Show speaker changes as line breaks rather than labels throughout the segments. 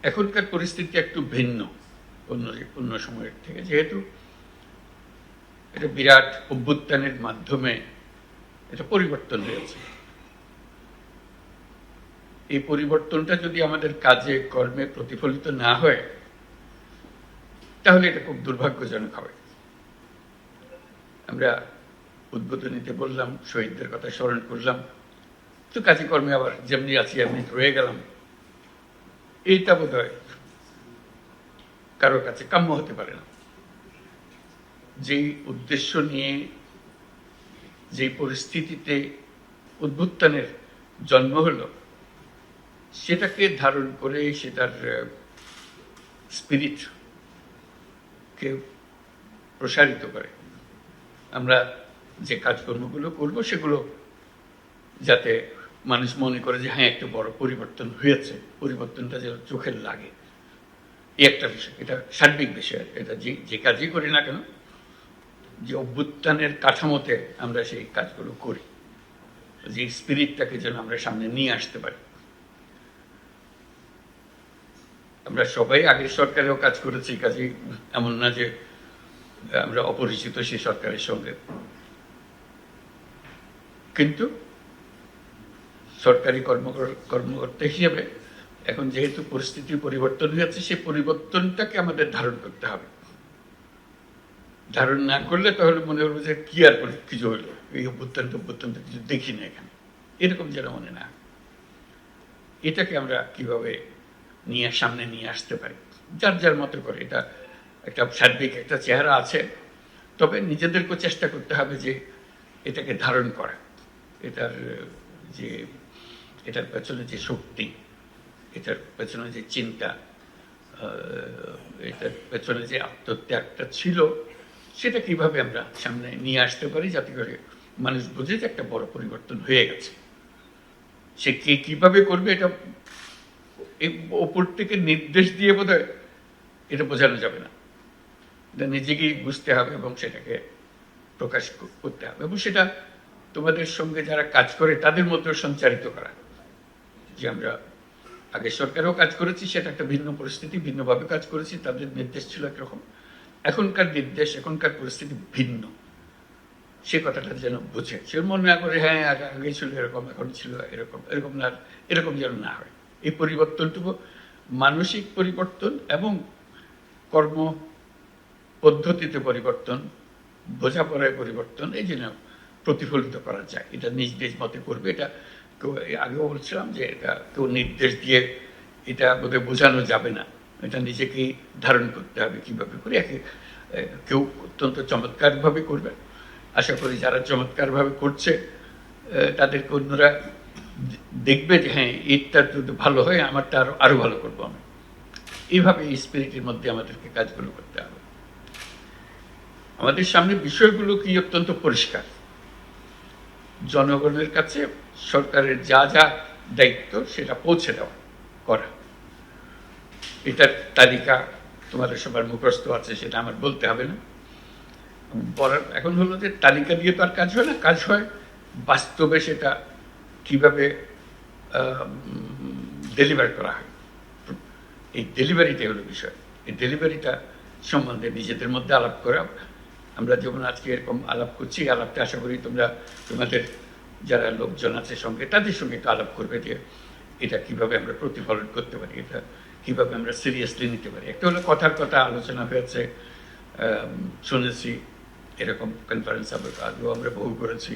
এখনকার পরিস্থিতি একটু ভিন্ন অন্য সময়ের থেকে, যেহেতু এটা বিরাট অভ্যুত্থানের মাধ্যমে এটা পরিবর্তন হয়েছে। এই পরিবর্তনটা যদি আমাদের কাজে কর্মে প্রতিফলিত না হয় তাহলে এটা খুব দুর্ভাগ্যজনক হবে। আমরা উদ্বোধনীতে বললাম, শহীদদের কথা স্মরণ করলাম, তো কাজে কর্মে আবার যেমনি আছি এমনি রয়ে গেলাম। এইটা বোধ হয় কারোর কাছে কাম্য হতে পারে না। যেই উদ্দেশ্য নিয়ে, যেই পরিস্থিতিতে উদ্বুত্থানের জন্ম হলো, সেটাকে ধারণ করে সেটার স্পিরিটকে প্রসারিত করে আমরা যে কাজকর্মগুলো করব সেগুলো যাতে মানুষ মনে করে যে হ্যাঁ একটা বড় পরিবর্তন হয়েছে, পরিবর্তনটা যেন চোখের লাগে, এই একটা বিষয়। এটা সার্বিক বিষয়। এটা যে কাজই করি না কেন, যে অভ্যুত্থানের কাঠামোতে আমরা সেই কাজগুলো করি, যে স্পিরিটটাকে যেন আমরা সামনে নিয়ে আসতে পারি। আমরা সবাই আগের সরকারেও কাজ করেছি, কাজে এমন না যে আমরা অপরিচিত সেই সরকারের সঙ্গে। কিন্তু সরকারি কর্মকর্তা হিসেবে এখন যেহেতু পরিস্থিতির পরিবর্তন হয়েছে, সেই পরিবর্তনটাকে আমাদের ধারণ করতে হবে। ধারণ না করলে তাহলে মনে হলো যে কি আর কিছু হলো, এই অভ্যুত্থানটা কিছু দেখি না এখানে, এরকম যেন মনে না। এটাকে আমরা কিভাবে সামনে নিয়ে আসতে পারি যার যার মতো করে। এটা একটা সার্বিক একটা চেহারা আছে, তবে নিজেদেরকেও চেষ্টা করতে হবে যে এটাকে ধারণ করা, এটার পেছনে যে শক্তি, এটার পেছনে যে চিন্তা, এটার পেছনে যে আত্মত্যাগটা ছিল, সেটা কিভাবে আমরা সামনে নিয়ে আসতে পারি যাতে করে মানুষ বোঝে যে একটা বড় পরিবর্তন হয়ে গেছে। সে কে কিভাবে করবে এটা ওপর থেকে নির্দেশ দিয়ে বোধহয় এটা বোঝানো যাবে না। এটা নিজেকেই বুঝতে হবে এবং সেটাকে প্রকাশ করতে হবে, এবং সেটা তোমাদের সঙ্গে যারা কাজ করে তাদের মধ্যেও সঞ্চারিত করা। যে আমরা আগে সরকারেও কাজ করেছি, সেটা একটা ভিন্ন পরিস্থিতি, ভিন্নভাবে কাজ করেছি, তাদের নির্দেশ ছিল একরকম, এখনকার নির্দেশ, এখনকার পরিস্থিতি ভিন্ন। সে কথাটা যেন বুঝে, সে মনে না করে হ্যাঁ আগে ছিল এরকম, এখন ছিল এরকম, এরকম না, এরকম যেন না হয়। এই পরিবর্তনটুকু মানসিক পরিবর্তন এবং কর্ম পদ্ধতিতে পরিবর্তন, বোঝাপড়ায় পরিবর্তন, এই জন্য প্রতিফলিত করা যায়। এটা নিজ নিজ মতে করবে। এটা কেউ, আগেও বলছিলাম যে এটা কেউ নির্দেশ দিয়ে এটা বোধহয় বোঝানো যাবে না, এটা নিজেকেই ধারণ করতে হবে কীভাবে করে। কেউ অত্যন্ত চমৎকারভাবে করবে, আশা করি যারা চমৎকারভাবে করছে তাদেরকে অন্যরা দেখবে যে হ্যাঁ এটা যদি ভালো হয় আমারটা আরো ভালো করবো আমি। এইভাবে এই স্পিরিটের মধ্যে আমাদেরকে কাজগুলো করতে হবে। আমাদের সামনে বিষয়গুলো কি অত্যন্ত পরিষ্কার। জনগণের কাছে সরকারের যা যা দায়িত্ব সেটা পৌঁছে দেওয়া করা, এটার তালিকা তোমাদের সবার মুখস্থ আছে, সেটা আমার বলতে হবে না। এখন হলো যে তালিকা দিয়ে তো আর কাজ হয় না, কাজ হয় বাস্তবে সেটা কিভাবে ডেলিভার করা হয়। এই ডেলিভারিটাই হলো বিষয়। এই ডেলিভারিটা সম্বন্ধে নিজেদের মধ্যে আলাপ করা। আমরা যেমন আজকে এরকম আলাপ করছি, আলাপটা আশা করি তোমাদের যারা লোকজন আছে সঙ্গে, তাদের সঙ্গে একটু আলাপ করবে যে এটা কিভাবে আমরা প্রতিফলন করতে পারি, এটা কিভাবে আমরা সিরিয়াসলি নিতে পারি। একটা হলো কথার কথা আলোচনা হয়েছে, শুনেছি, এরকম কনফারেন্স আগেও আমরা বহু করেছি,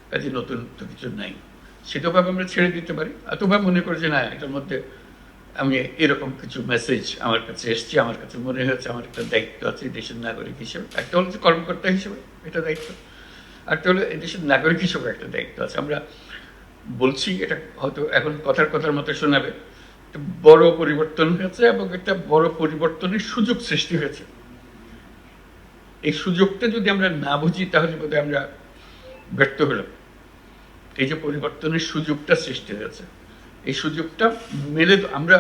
কাজে নতুন তো কিছু নাই। সেটাভাবে আমরা ছেড়ে দিতে পারি, অথবা মনে করি যে না এটার মধ্যে আমি এরকম কিছু মেসেজ আমার কাছে এসছে, আমার কাছে মনে হয়েছে আমার একটা দায়িত্ব আছে দেশের নাগরিক হিসেবে। একটা হলো যে কর্মকর্তা হিসেবে এটা দায়িত্ব, একটা হলো দেশের নাগরিক হিসেবে একটা দায়িত্ব আছে। আমরা বলছি, এটা হয়তো এখন কথার মতো শোনাবে, বড় পরিবর্তন হয়েছে এবং একটা বড় পরিবর্তনের সুযোগ সৃষ্টি হয়েছে। এই সুযোগটা যদি আমরা না বুঝি তাহলে বোধহয় আমরা ব্যর্থ হলাম। এই যে পরিবর্তনের সুযোগটা সৃষ্টি হয়েছে, এই সুযোগটা আমরা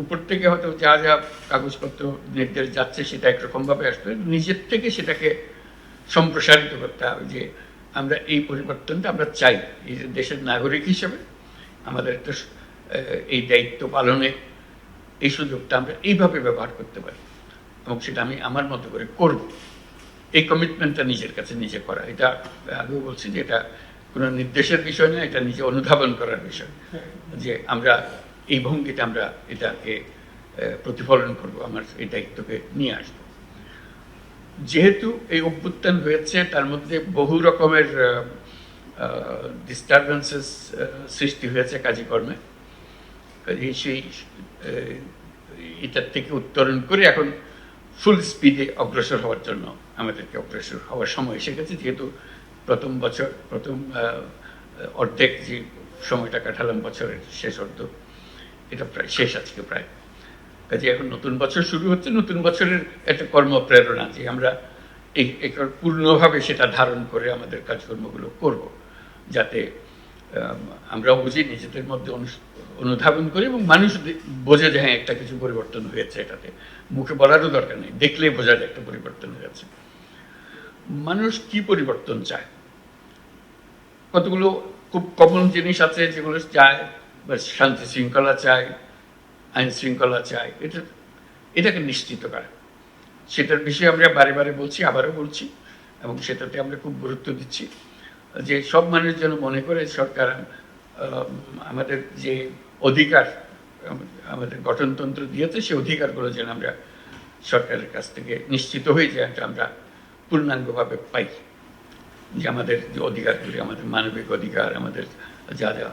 উপর থেকে হয়তো যা যা কাগজপত্র নির্দেশ যাচ্ছে সেটা একরকমভাবে আসবে, নিজের থেকে সেটাকে সম্প্রসারিত করতে হবে যে আমরা এই পরিবর্তনটা আমরা চাই। এই দেশের নাগরিক হিসেবে আমাদের একটা এই দায়িত্ব পালনে এই সুযোগটা আমরা এইভাবে ব্যবহার করতে পারি এবং সেটা আমি আমার মতো করে করব। এই কমিটমেন্টটা নিজের কাছে নিজে করা, এটা আগেও বলছি যে এটা কোনো নির্দেশের বিষয় না, এটা নিজে অনুধাবন করার বিষয়, যে আমরা এই ভঙ্গিতে আমরা এটাকে প্রতিফলন করব, আমার এই দায়িত্বকে নিয়ে আসবো। যেহেতু এই অভ্যুত্থান হয়েছে, তার মধ্যে বহু রকমের ডিস্টারবেন্সেস সৃষ্টি হয়েছে কাজকর্মে, সেই এটার থেকে উত্তরণ করে এখন ফুল স্পিডে অগ্রসর হওয়ার জন্য আমাদেরকে অগ্রসর হওয়ার সময় এসে গেছে। যেহেতু প্রথম অর্ধেক যে সময়টা কাটালাম, বছরের শেষ অর্ধ, এটা প্রায় শেষ আজকে প্রায়। কাজে এখন নতুন বছর শুরু হচ্ছে, নতুন বছরের একটা কর্মপ্রেরণা যে আমরা পূর্ণভাবে সেটা ধারণ করে আমাদের কাজকর্মগুলো করব, যাতে আমরা বুঝি, নিজেদের মধ্যে অনুধাবন করি এবং মানুষ বোঝে যে হ্যাঁ একটা কিছু পরিবর্তন হয়েছে। এটাতে মুখে বলারও দরকার নেই, দেখলেই বোঝা যায় একটা পরিবর্তন হয়েছে। মানুষ কি পরিবর্তন চায়? কতগুলো খুব কমন জিনিস আছে যেগুলো চায়, শান্তি শৃঙ্খলা চায়, আইন শৃঙ্খলা চায়, এটাকে নিশ্চিত করে। সেটার বিষয়ে আমরা বারে বারে বলছি, আবারও বলছি, এবং সেটাতে আমরা খুব গুরুত্ব দিচ্ছি যে সব মানুষ যেন মনে করে সরকার আমাদের যে অধিকার আমাদের গঠনতন্ত্র দিয়েছে, সেই অধিকারগুলো যেন আমরা সরকারের কাছ থেকে নিশ্চিত হয়ে যায়, আমরা পূর্ণাঙ্গভাবে পাই। যে আমাদের যে অধিকারগুলি, আমাদের মানবিক অধিকার, আমাদের যা যা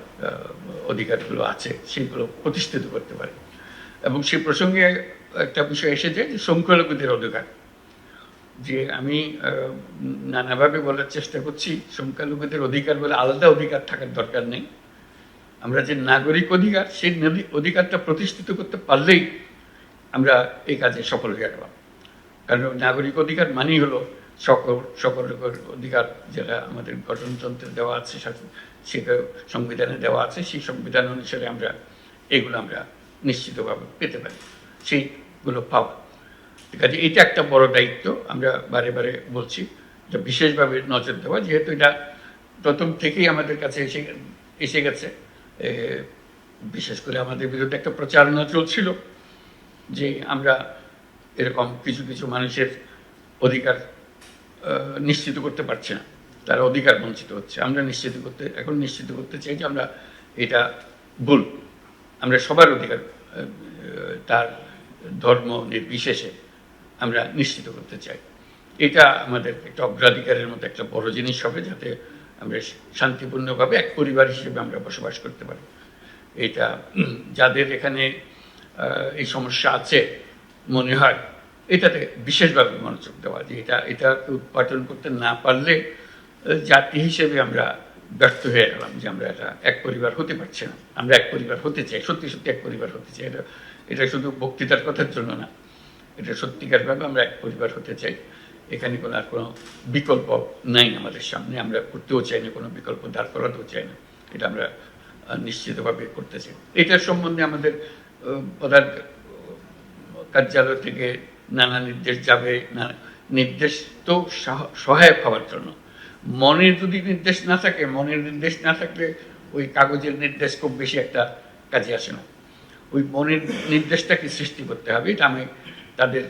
অধিকারগুলো আছে সেগুলো প্রতিষ্ঠিত করতে পারে। এবং সেই প্রসঙ্গে একটা বিষয় এসে যায় যে সংখ্যালঘুদের অধিকার, যে আমি নানাভাবে বলার চেষ্টা করছি, সংখ্যালঘুদের অধিকার বলে আলাদা অধিকার থাকার দরকার নেই। আমরা যে নাগরিক অধিকার, সেই অধিকারটা প্রতিষ্ঠিত করতে পারলেই আমরা এই কাজে সফল হয়ে গেলাম। কারণ নাগরিক অধিকার মানেই হলো সকল অধিকার যেটা আমাদের গঠনতন্ত্রে দেওয়া আছে, সেটা সংবিধানে দেওয়া আছে, সেই সংবিধান অনুসারে আমরা এগুলো আমরা নিশ্চিতভাবে পেতে পারি, সেইগুলো পাওয়া। কাজে এটা একটা বড় দায়িত্ব, আমরা বারে বারে বলছি, এটা বিশেষভাবে নজর দেওয়া, যেহেতু এটা প্রথম থেকেই আমাদের কাছে এসে গেছে। বিশেষ করে আমাদের বিরুদ্ধে একটা প্রচারণা চলছিল যে আমরা এরকম কিছু কিছু মানুষের অধিকার নিশ্চিত করতে পারছি না, তারা অধিকার বঞ্চিত হচ্ছে। আমরা এখন নিশ্চিত করতে চাই যে আমরা এটা ভুল, আমরা সবার অধিকার তার ধর্ম নির্বিশেষে আমরা নিশ্চিত করতে চাই। এটা আমাদের একটা অগ্রাধিকারের মতো একটা বড় জিনিস হবে, যাতে আমরা শান্তিপূর্ণভাবে এক পরিবার হিসেবে আমরা বসবাস করতে পারি। এটা যাদের এখানে এই সমস্যা আছে মনে হয়, এটাতে বিশেষভাবে মনোযোগ দেওয়া, যে এটাকে উৎপাদন করতে না পারলে জাতি হিসেবে আমরা ব্যর্থ হয়ে গেলাম, যে আমরা এটা এক পরিবার হতে পারছি না। আমরা এক পরিবার হতে চাই, সত্যি সত্যি এক পরিবার হতে চাই। এটা শুধু বক্তৃতার কথার জন্য না, এটা সত্যিকারভাবে আমরা এক পরিবার হতে চাই। এখানে আর কোনো বিকল্প নাই আমাদের সামনে, আমরা করতেও চাই না, কোনো বিকল্প দাঁড় করাতেও চাই না, এটা আমরা নিশ্চিতভাবে করতে চাই। এটার সম্বন্ধে আমাদের প্রধান কার্যালয় থেকে নানা নির্দেশ যাবে, নির্দেশ তো সহায়ক হওয়ার জন্য। মনের যদি নির্দেশ না থাকে, মনের নির্দেশ না থাকলে ওই কাগজের নির্দেশ খুব বেশি একটা কাজে আসে না। ওই মনের নির্দেশটাকে সৃষ্টি করতে হবে, এটা আমি তাদের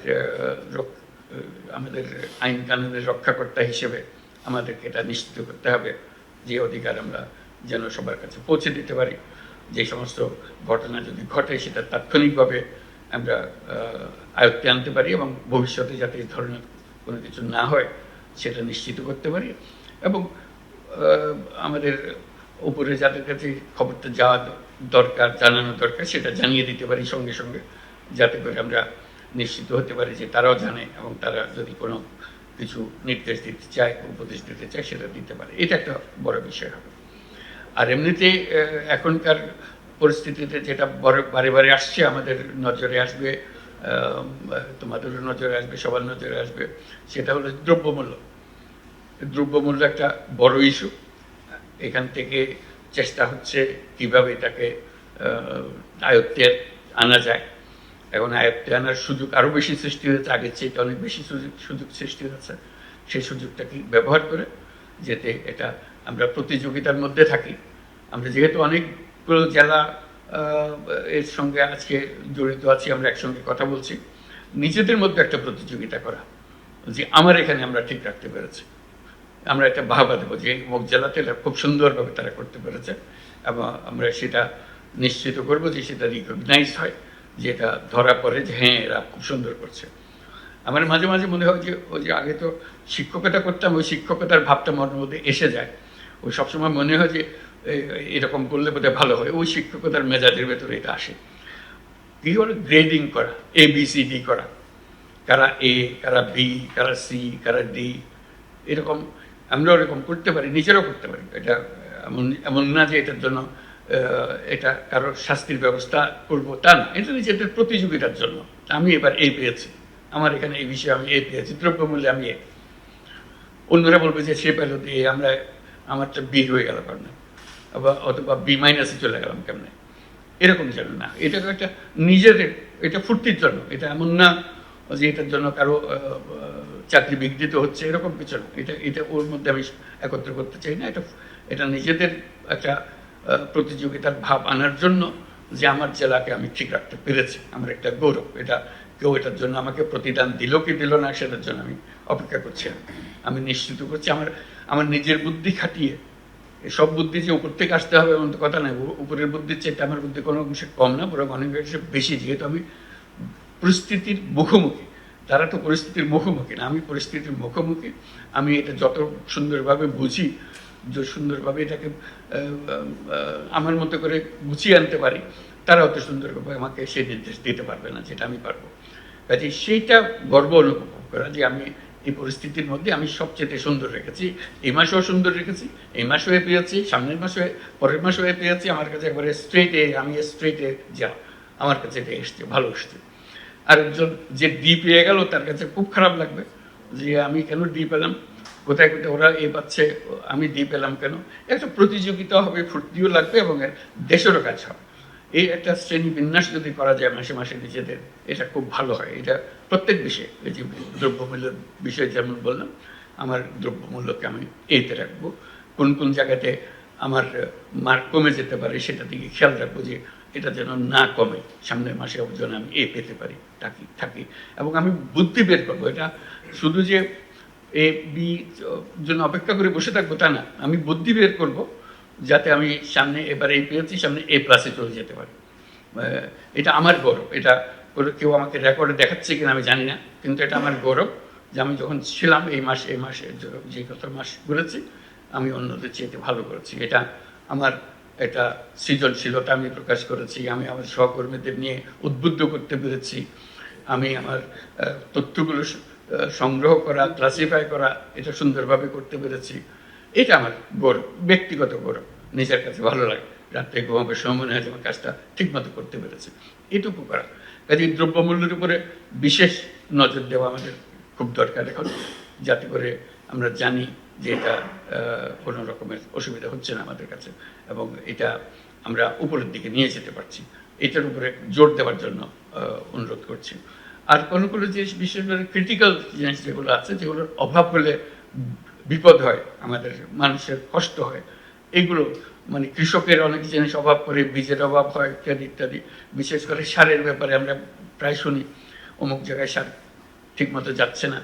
আমাদের আইন কানুনের রক্ষাকর্তা হিসেবে আমাদেরকে এটা নিশ্চিত করতে হবে যে অধিকার আমরা যেন সবার কাছে পৌঁছে দিতে পারি। যে সমস্ত ঘটনা যদি ঘটে, সেটা তাৎক্ষণিকভাবে আমরা আয়ত্তে আনতে পারি এবং ভবিষ্যতে যাতে এই ধরনের কোনো কিছু না হয় সেটা নিশ্চিত করতে পারি। এবং আমাদের উপরে যাদের কাছে খবরটা যাওয়া দরকার, জানানো দরকার, সেটা জানিয়ে দিতে পারি সঙ্গে সঙ্গে, যাতে করে আমরা নিশ্চিত হতে পারি যে তারাও জানে এবং তারা যদি কোনো কিছু নির্দেশ দিতে চায়, উপদেশ দিতে চায়, সেটা দিতে পারে। এটা একটা বড় বিষয় হবে। আর এমনিতে এখনকার পরিস্থিতিতে যেটা বারে বারে আসছে, আমাদের নজরে আসবে, তোমাদেরও নজরে আসবে, সবার নজরে আসবে, সেটা হলো দ্রব্যমূল্য। দ্রব্যমূল্য একটা বড় ইস্যু। এখান থেকে চেষ্টা হচ্ছে কিভাবে এটাকে আয়ত্তে আনা যায়। এখন আয়ত্তে আনার সুযোগ আরও বেশি সৃষ্টি হয়েছে, আগের চেয়ে অনেক বেশি সুযোগ সৃষ্টি হয়েছে। সেই সুযোগটাকে ব্যবহার করে যাতে এটা আমরা প্রতিযোগিতার মধ্যে থাকি। আমরা যেহেতু অনেকগুলো জেলা এর সঙ্গে আজকে জড়িত আছি, আমরা একসঙ্গে কথা বলছি, নিজেদের মধ্যে একটা প্রতিযোগিতা করা যে আমার এখানে আমরা ঠিক রাখতে পেরেছি, আমরা একটা বাহবা দেবো যে অমুক জেলাতে খুব সুন্দরভাবে তারা করতে পেরেছে, এবং আমরা সেটা নিশ্চিত করবো যে সেটা রিকগনাইজ হয়, যে এটা ধরা পড়ে যে হ্যাঁ এরা খুব সুন্দর করছে। আমার মাঝে মাঝে মনে হয় যে ওই যে আগে তো শিক্ষকতা করতাম, ওই শিক্ষকতার ভাবটা মনের মধ্যে এসে যায়, ওই সবসময় মনে হয় যে এরকম করলে বোধহয় ভালো হয়, ওই শিক্ষকতার মেজাজের ভেতরে এটা আসে। কি হলো গ্রেডিং করা, ABCD করা, কারা A, কারা B, কারা C, কারা D, এরকম আমরা ওরকম করতে পারি, নিজেরাও করতে পারি। এটা এমন এমন না যে এটার জন্য এটা কারোর শাস্তির ব্যবস্থা করব তা না, এটা নিজেদের প্রতিযোগিতার জন্য। আমি এবার A পেয়েছি, আমার এখানে এই বিষয়ে আমি A পেয়েছি, দ্রব্যমূল্যে আমি A, অন্যরা বলবে যে সে পেল দিয়ে আমরা আমারটা B হয়ে গেল কেমন, অথবা B মাইনাসে চলে গেলাম কেমনে, এরকম যেন না। এটা একটা নিজেদের, এটা ফুর্তির জন্য, এটা এমন না যে এটার জন্য কারো চাকরি বিঘ্নিত হচ্ছে, এরকম কিছু না। এটা এটা ওর মধ্যে আমি একত্র করতে চাই না। এটা এটা নিজেদের একটা প্রতিযোগিতার ভাব আনার জন্য, যে আমার জেলাকে আমি ঠিক রাখতে পেরেছি, আমার একটা গৌরব। এটা কেউ এটার জন্য আমাকে প্রতিদান দিল কি দিল না সেটার জন্য আমি অপেক্ষা করছি না, আমি নিশ্চিত করছি আমার আমার নিজের বুদ্ধি খাটিয়ে। সব বুদ্ধি যে উপর থেকে আসতে হবে এমন তো কথা নয়, উপরের বুদ্ধির চাইতে আমার বুদ্ধি কোনো অংশে কম না, বরং অনেক অংশে বেশি, যেহেতু আমি পরিস্থিতির মুখোমুখি। তারা তো পরিস্থিতির মুখোমুখি না, আমি পরিস্থিতির মুখোমুখি। আমি এটা যত সুন্দরভাবে বুঝি, যে সুন্দরভাবে এটাকে আমার মতো করে গুছিয়ে আনতে পারি, তারা অত সুন্দরভাবে আমাকে সে নির্দেশ দিতে পারবে না যেটা আমি পারবো। কাজে সেইটা গর্ব অনুভব করা যে আমি এই পরিস্থিতির মধ্যে আমি সবচেয়ে সুন্দর রেখেছি, এই মাসেও সুন্দর রেখেছি, এই মাসেও পেয়েছি, সামনের মাসে, পরের মাসেও পেয়েছি। আমার কাছে একবারে স্ট্রেটে, আমি স্ট্রেটে যা, আমার কাছে এটা এসছে, ভালো এসছে। আরেকজন যে ডি পেয়ে গেল তার কাছে খুব খারাপ লাগবে যে আমি কেন ডি পেলাম, কোথায় কোথায় ওরা এ পাচ্ছে, আমি ডি পেলাম কেন। একটা প্রতিযোগিতা হবে, ফুর্তিও লাগবে, এবং দেশেরও কাজ হবে। এই একটা শ্রেণী বিন্যাস যদি করা যায় মাসে মাসে নিজেদের, এটা খুব ভালো হয়। এটা প্রত্যেক বিষয়ে, এই যে দ্রব্যমূল্যের বিষয়ে যেমন বললাম, আমার দ্রব্যমূল্যকে আমি এতে রাখবো, কোন কোন জায়গাতে আমার মার্ক কমে যেতে পারে সেটা দিকে খেয়াল রাখবো, যে এটা যেন না কমে, সামনের মাসে যেন আমি পেতে পারি থাকি। এবং আমি বুদ্ধি বের করবো, এটা শুধু যে বি জন্য অপেক্ষা করে বসে থাকবো তা না, আমি বুদ্ধি বের করবো যাতে আমি সামনে এবার পেয়েছি, সামনে A+ চলে যেতে পারি। এটা আমার গৌরব। এটা কেউ আমাকে রেকর্ডে দেখাচ্ছে কিনা আমি জানি না, কিন্তু এটা আমার গৌরব যে আমি যখন ছিলাম এই মাসে যে কত মাস ঘুরেছি, আমি অন্যদের চেয়ে ভালো করেছি। এটা আমার একটা সৃজনশীলতা আমি প্রকাশ করেছি, আমি আমার সহকর্মীদের নিয়ে উদ্বুদ্ধ করতে পেরেছি, আমি আমার তথ্যগুলো সংগ্রহ করা, ক্লাসিফাই করা, এটা সুন্দরভাবে করতে পেরেছি। এটা আমার গৌরব, ব্যক্তিগত গৌরব, নিজের কাছে ভালো লাগে। রাত্রে ঘুমাবার সময় মনে হয় যে আমার কাজটা ঠিকমতো করতে পেরেছে, এটুকু করা। কাজে দ্রব্যমূল্যের উপরে বিশেষ নজর দেওয়া আমাদের খুব দরকার এখন, যাতে করে আমরা জানি যে এটা কোনো রকমের অসুবিধা হচ্ছে না আমাদের কাছে, এবং এটা আমরা উপরের দিকে নিয়ে যেতে পারছি। এটার উপরে জোর দেওয়ার জন্য অনুরোধ করছি। আর কোনো কোনো জিনিস, বিশেষ করে ক্রিটিক্যাল জিনিস যেগুলো আছে, যেগুলোর অভাব হলে বিপদ হয়, আমাদের মানুষের কষ্ট হয়, এগুলো মানে কৃষকের অনেক জিনিস অভাব করে, বীজের অভাব হয় ইত্যাদি ইত্যাদি। বিশেষ করে সারের ব্যাপারে আমরা প্রায় শুনি অমুক জায়গায় সার ঠিকমতো যাচ্ছে না,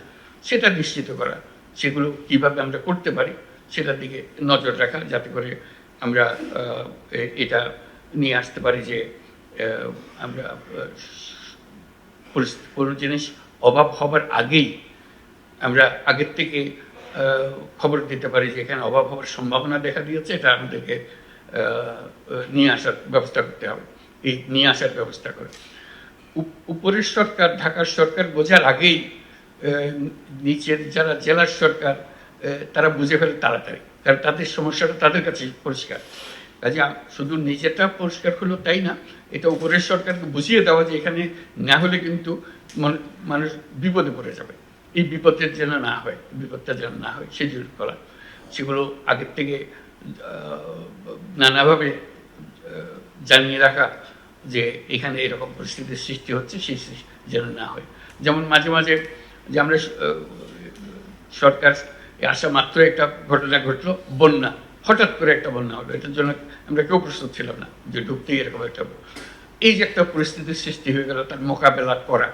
সেটা নিশ্চিত করা, সেগুলো কিভাবে আমরা করতে পারি সেটার দিকে নজর রাখা, যাতে করে আমরা এটা নিয়ে আসতে পারি যে আমরা কোনো জিনিস অভাব হবার আগেই আমরা আগের থেকে খবর দিতে পারি যে এখানে অভাব হওয়ার সম্ভাবনা দেখা দিয়েছে, এটা আমাদেরকে নিয়ে আসার ব্যবস্থা করতে হবে। এই নিয়ে আসার ব্যবস্থা করে উপরের সরকার, ঢাকার সরকার বোঝার আগেই নিচের যারা জেলার সরকার তারা বুঝে ফেলে তাড়াতাড়ি, কারণ তাদের সমস্যাটা তাদের কাছে পরিষ্কার। কাজে শুধু নিজেটা পরিষ্কার হলো তাই না, এটা উপরের সরকারকে বুঝিয়ে দেওয়া যে এখানে না হলে কিন্তু মানুষ বিপদে পড়ে যাবে, এই বিপদের যেন না হয়, বিপদটা যেন না হয় সেগুলো করা, সেগুলো আগের থেকে নানাভাবে জানিয়ে রাখা যে এখানে এরকম পরিস্থিতির সৃষ্টি হচ্ছে, সেই যেন না হয়। যেমন মাঝে মাঝে যে আমরা সরকার আসা মাত্র একটা ঘটনা ঘটলো, বন্যা, হঠাৎ করে একটা বন্যা হলো, এটার জন্য আমরা কেউ প্রস্তুত ছিলাম না যে ঢুকতেই এরকম একটা, এই যে একটা পরিস্থিতির সৃষ্টি হয়ে গেল, তার মোকাবেলা করা,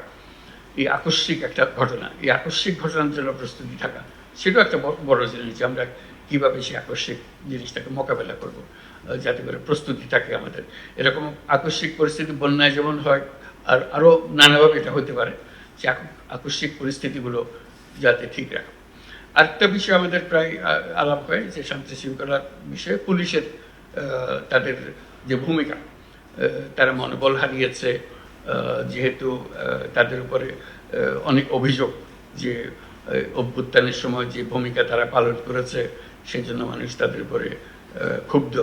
এই আকস্মিক একটা ঘটনা, এই আকস্মিক ঘটনার জন্য প্রস্তুতি থাকা, সেটাও একটা বড় জিনিস যে আমরা কীভাবে সেই আকস্মিক জিনিসটাকে মোকাবেলা করব, যাতে করে প্রস্তুতি থাকে আমাদের। এরকম আকস্মিক পরিস্থিতি বন্যায় যেমন হয়, আর আরও নানাভাবে এটা হতে পারে, সে আকস্মিক পরিস্থিতিগুলো যাতে ঠিক রাখা। আরেকটা বিষয় আমাদের প্রায় আলাপ হয় যে শান্তি শৃঙ্খলার বিষয়ে পুলিশের তাদের যে ভূমিকা, তারা মনোবল হারিয়েছে, যেহেতু তাদের উপরে অনেক অভিযোগ যে অভ্যুত্থানের সময় যে ভূমিকা তারা পালন করেছে সেই জন্য মানুষ তাদের উপরে ক্ষুব্ধ।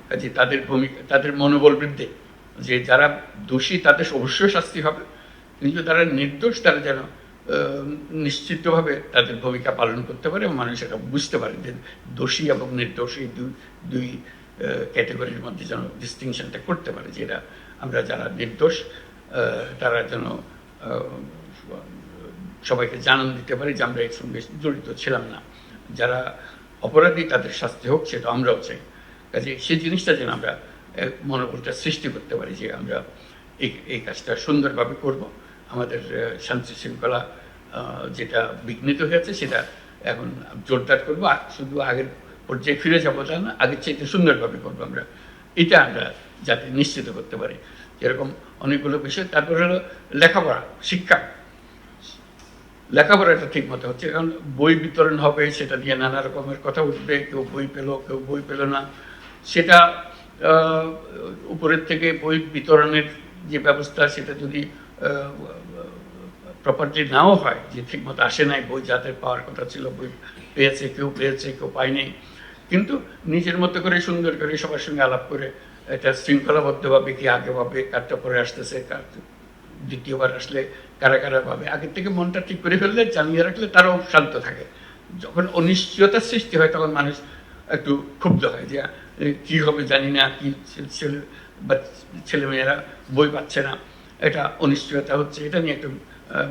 কাজে তাদের ভূমিকা, তাদের মনোবল বৃদ্ধি, যে যারা দোষী তাদের অবশ্যই শাস্তি হবে, কিন্তু তারা নির্দোষ, তারা যেন নিশ্চিতভাবে তাদের ভূমিকা পালন করতে পারে এবং মানুষ এটা বুঝতে পারে যে দোষী এবং নির্দোষ এই দুই ক্যাটাগরির মধ্যে যেন ডিস্টিংশনটা করতে পারে, যেটা আমরা যারা নির্দোষ তারা যেন সবাইকে জানান দিতে পারি যে আমরা এর সঙ্গে জড়িত ছিলাম না, যারা অপরাধী তাদের শাস্তি হোক, সেটা আমরাও চাই। কাজে সেই জিনিসটা যেন আমরা মনোবলটা সৃষ্টি করতে পারি যে আমরা এই কাজটা সুন্দরভাবে করব, আমাদের শান্তি শৃঙ্খলা যেটা বিঘ্নিত হয়েছে সেটা এখন জোরদার করবো, শুধু আগের পর্যায়ে ফিরে যাবো তা না, আগের চাইতে সুন্দরভাবে করবো আমরা, এটা আমরা যাতে নিশ্চিত করতে পারি। যেরকম অনেকগুলো বিষয়। তারপরে হলো লেখাপড়া, শিক্ষা, লেখাপড়াটা ঠিক মতো হচ্ছে, কারণ বই বিতরণ হবে, সেটা নিয়ে নানা রকমের কথা উঠবে, কেউ বই পেলো কেউ বই পেলো না, সেটা উপরের থেকে বই বিতরণের যে ব্যবস্থা সেটা যদি প্রপারলি নাও হয়, যে ঠিক মতো আসে নাই বই, যাদের পাওয়ার কথা ছিল বই পেয়েছে, কেউ পায়নি, কিন্তু নিজের মতো করে সুন্দর করে সবার সঙ্গে আলাপ করে এটা শৃঙ্খলাবদ্ধভাবে কি আগে ভাবে কারটা পরে আসতেছে, কার দ্বিতীয়বার আসলে কারা কারা ভাবে, আগের থেকে মনটা ঠিক করে ফেললে, জানিয়ে রাখলে তারাও শান্ত থাকে। যখন অনিশ্চয়তার সৃষ্টি হয় তখন মানুষ একটু ক্ষুব্ধ হয় যে কি হবে জানি না, কি ছেলেমেয়েরা বই পাচ্ছে না, এটা অনিশ্চয়তা হচ্ছে, এটা নিয়ে একটু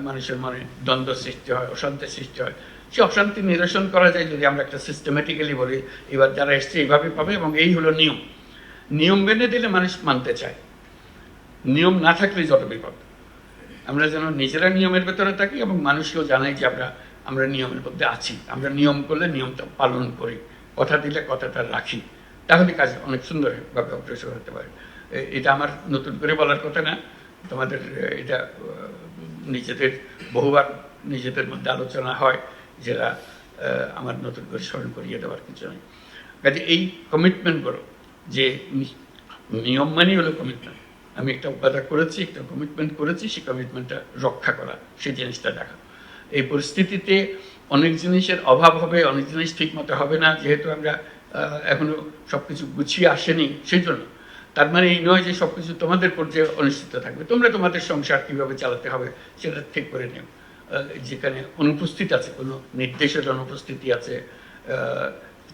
মানুষের মনে দ্বন্দ্ব সৃষ্টি হয়, অশান্তির সৃষ্টি হয়। সে অশান্তি নিরসন করা যায় যদি আমরা একটা সিস্টেমেটিক্যালি বলি এবার যারা এসছে এইভাবে পাবে এবং এই হলো নিয়ম, নিয়ম মেনে দিলে মানুষ মানতে চায়, নিয়ম না থাকলে যত বিপদ। আমরা যেন নিজেরা নিয়মের ভেতরে থাকি এবং মানুষকেও জানাই যে আমরা নিয়মের মধ্যে আছি, আমরা নিয়ম করলে নিয়মটা পালন করি, কথা দিলে কথাটা রাখি, তাহলে কাজ অনেক সুন্দরভাবে অগ্রসর হতে পারে। এটা আমার নতুন করে বলার কথা না, তোমাদের এটা নিজেদের বহুবার নিজেদের মধ্যে আলোচনা হয়, যেটা আমার নতুন করে স্মরণ করিয়ে দেওয়ার কিছু নেই। কাজে এই কমিটমেন্টগুলো, যে নিয়ম মানি হলো কমিটমেন্ট, আমি একটা উপাদান করেছি, একটা কমিটমেন্ট করেছি, সেই কমিটমেন্টটা রক্ষা করা, সেই জিনিসটা দেখা। এই পরিস্থিতিতে অনেক জিনিসের অভাব হবে, অনেক জিনিস ঠিক মতো হবে না, যেহেতু আমরা এখনো সব কিছু গুছিয়ে আসেনি, সেই জন্য। তার মানে এই নয় যে সব কিছু তোমাদের পর্যায়ে অনিশ্চিত থাকবে, তোমরা তোমাদের সংসার কীভাবে চালাতে হবে সেটা ঠিক করে নিও। যেখানে অনুপস্থিত আছে, কোনো নির্দেশের অনুপস্থিতি আছে,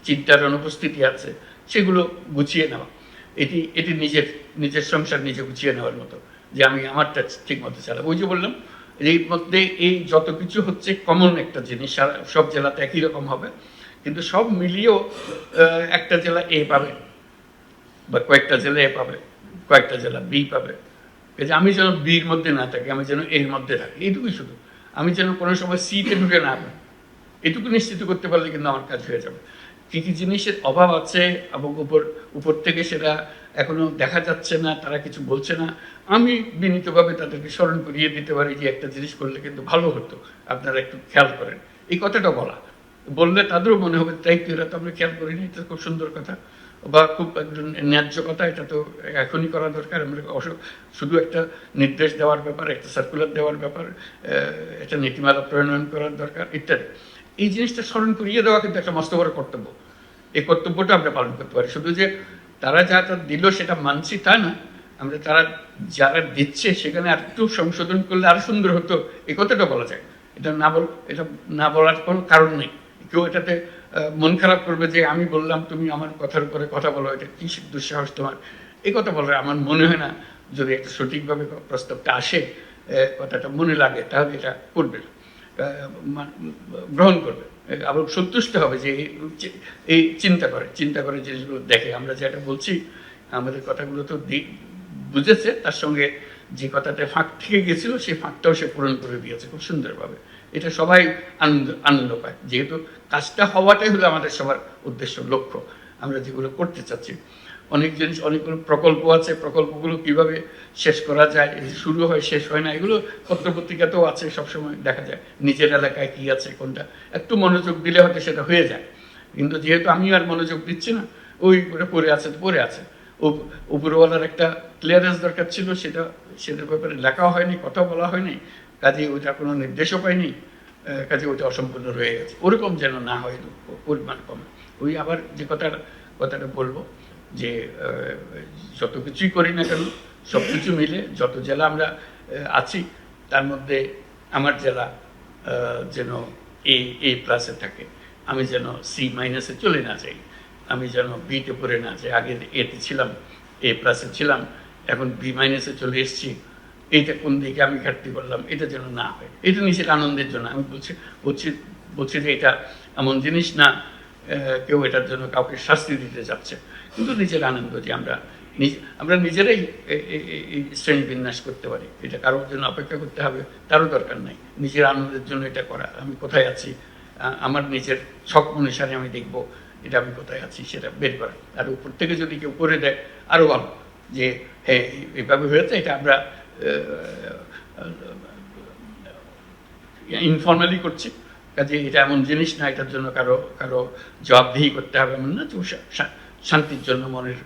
চিন্তার অনুপস্থিতি আছে, সেগুলো গুছিয়ে নেওয়া, এটি নিজের সংসার নিজে গুছিয়ে নেওয়ার মতো, যে আমি আমারটা ঠিক মতো চালাবো। ওই যে বললাম, এর মধ্যে এই যত কিছু হচ্ছে কমন একটা জিনিস, সব জেলাতে একই রকম হবে, কিন্তু সব মিলিয়েও একটা জেলা এ পাবে, বা কয়েকটা জেলা এ পাবে, কয়েকটা জেলা বি পাবে। আমি যেন বির মধ্যে না থাকি, আমি যেন এর মধ্যে থাকি, এইটুকুই শুধু। আমি যেন কোনো সময় সিতে ঢুকে না পাই, এটুকু নিশ্চিত করতে পারলে কিন্তু আমার কাজ হয়ে যাবে। কী কী জিনিসের অভাব আছে এবং উপর থেকে সেটা এখনো দেখা যাচ্ছে না, তারা কিছু বলছে না, আমি বিনীতভাবে তাদেরকে স্মরণ করিয়ে দিতে পারি যে একটা জিনিস করলে কিন্তু ভালো হতো, আপনারা একটু খেয়াল করেন, এই কথাটা বললে তাদেরও মনে হবে তাই তো, এরা তো আমরা খেয়াল করিনি, এটা খুব সুন্দর কথা বা খুব একজন ন্যায্য কথা, এটা তো এখনই করা দরকার। আমরা শুধু একটা নির্দেশ দেওয়ার ব্যাপার, একটা সার্কুলার দেওয়ার ব্যাপার, একটা নীতিমালা প্রণয়ন করার দরকার ইত্যাদি। এই জিনিসটা স্মরণ করিয়ে দেওয়া কিন্তু একটা মস্ত বড় কর্তব্য। এই কর্তব্যটা আমরা পালন করতে পারি, শুধু যে তারা যা দিল সেটা মানছি তা না, আমরা তারা যারা দিচ্ছে সেখানে আর একটু সংশোধন করলে আরো সুন্দর হতো, এই কথাটা বলা যায়। এটা না বলার কোনো কারণ নেই। কেউ এটাতে মন খারাপ করবে যে আমি বললাম তুমি আমার কথার উপরে কথা বলো, এটা কি দুঃসাহস তোমার, এই কথা বলার আমার মনে হয় না। যদি একটা সঠিকভাবে প্রস্তাবটা আসে, কথাটা মনে লাগে, তাহলে এটা করবে। গ্রহণ করবে, আবার সন্তুষ্ট হবে যে এই চিন্তা করে জিনিসগুলো দেখে। আমরা যেটা বলছি আমাদের কথাগুলো তো বুঝেছে, তার সঙ্গে যে কথাটা ফাঁক থেকে গেছিল সেই ফাঁকটাও সে পূরণ করে দিয়েছে খুব সুন্দরভাবে। এটা সবাই আনন্দ পায়, যেহেতু কাজটা হওয়াটাই হলো আমাদের সবার উদ্দেশ্য, লক্ষ্য। আমরা যেগুলো করতে চাচ্ছি, অনেক জিনিস, অনেকগুলো প্রকল্প আছে, প্রকল্পগুলো কিভাবে শেষ করা যায়, শুরু হয় শেষ হয় না, এগুলো পত্রপত্রিকাতেও আছে, সবসময় দেখা যায় নিজের এলাকায় কি আছে কোনটা, একটু মনোযোগ দিলে হয়তো সেটা হয়ে যায়। কিন্তু যেহেতু আমি আর মনোযোগ দিচ্ছি না, ওই পড়ে আছে উপরওয়ালার একটা ক্লিয়ারেন্স দরকার ছিল, সেটার ব্যাপারে লেখাও হয়নি, কথা বলা হয়নি, কাজে ওইটা কোনো নির্দেশও পাইনি, কাজে ওইটা অসম্পূর্ণ রয়ে গেছে। ওরকম যেন না হয়, পরিমাণ কম। ওই আবার যে কথাটা বলবো যে যত কিছুই করি না কেন, সব কিছু মিলে যত জেলা আমরা আছি তার মধ্যে আমার জেলা যেন A+ থাকে, আমি যেন C- চলে না যাই, আমি যেন বিতে পড়ে না যাই। আগে এতে ছিলাম, A+ ছিলাম, এখন B- চলে এসেছি, এইটা কোন দিকে আমি ঘাটতি করলাম, এটা যেন না হয়। এটা নিজের আনন্দের জন্য আমি বলছি যে এটা এমন জিনিস না কেউ এটার জন্য কাউকে শাস্তি দিতে যাচ্ছে, কিন্তু নিজের আনন্দ যে আমরা নিজেরাই এই শ্রেণী বিন্যাস করতে পারি। এটা কারোর জন্য অপেক্ষা করতে হবে তারও দরকার নাই, নিজের আনন্দের জন্য এটা করা। আমি কোথায় আছি, আমার নিজের শখ অনুসারে আমি দেখব এটা আমি কোথায় আছি সেটা বের করা। আর উপর থেকে যদি কেউ করে দেয় আরও ভালো, যে হ্যাঁ এইভাবে হয়েছে, এটা আমরা ইনফর্মালি করছি, কাজে এটা এমন জিনিস না এটার জন্য কারো জবাবদিহি করতে হবে, এমন না। শান্তির জন্য মনের,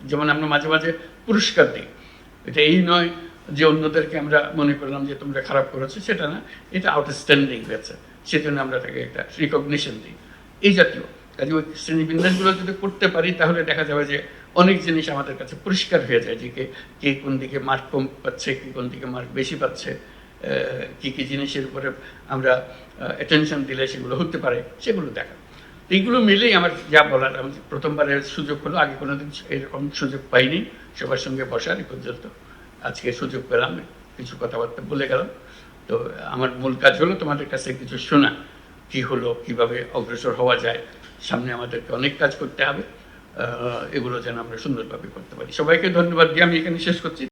যেমন আমরা মাঝে মাঝে পুরস্কার দিই, এটা এই নয় যে অন্যদেরকে আমরা মনে করলাম যে তোমরা খারাপ করেছো, সেটা না, এটা আউটস্ট্যান্ডিং হয়েছে সেজন্য আমরা তাকে একটা রিকগনিশন দিই, এই জাতীয়। কাজে ওই শ্রেণীবিন্যাসগুলো যদি করতে পারি তাহলে দেখা যাবে যে অনেক জিনিস আমাদের কাছে পরিষ্কার হয়ে যায়, যে কে কোন দিকে মার্ক কম পাচ্ছে, কে কোন দিকে মার্ক বেশি পাচ্ছে, কি জিনিসের উপরে আমরা অ্যাটেনশন দিলে সেগুলো হতে পারে, সেগুলো দেখা। এইগুলো মিলেই আমার যা বলার, আমি প্রথমবারের সুযোগ হলো, আগে কোনোদিন এরকম সুযোগ পাইনি সবার সঙ্গে বসার। এই পর্যন্ত আজকে সুযোগ পেলাম, কিছু কথাবার্তা বলে গেলাম। তো আমার মূল কাজ হলো তোমাদের কাছে কিছু শোনা, কি হলো, কিভাবে অগ্রসর হওয়া যায়, সামনে আমাদেরকে অনেক কাজ করতে হবে, এগুলো যেন আমরা সুন্দরভাবে করতে পারি। সবাইকে ধন্যবাদ দিয়ে আমি এখানে শেষ করছি।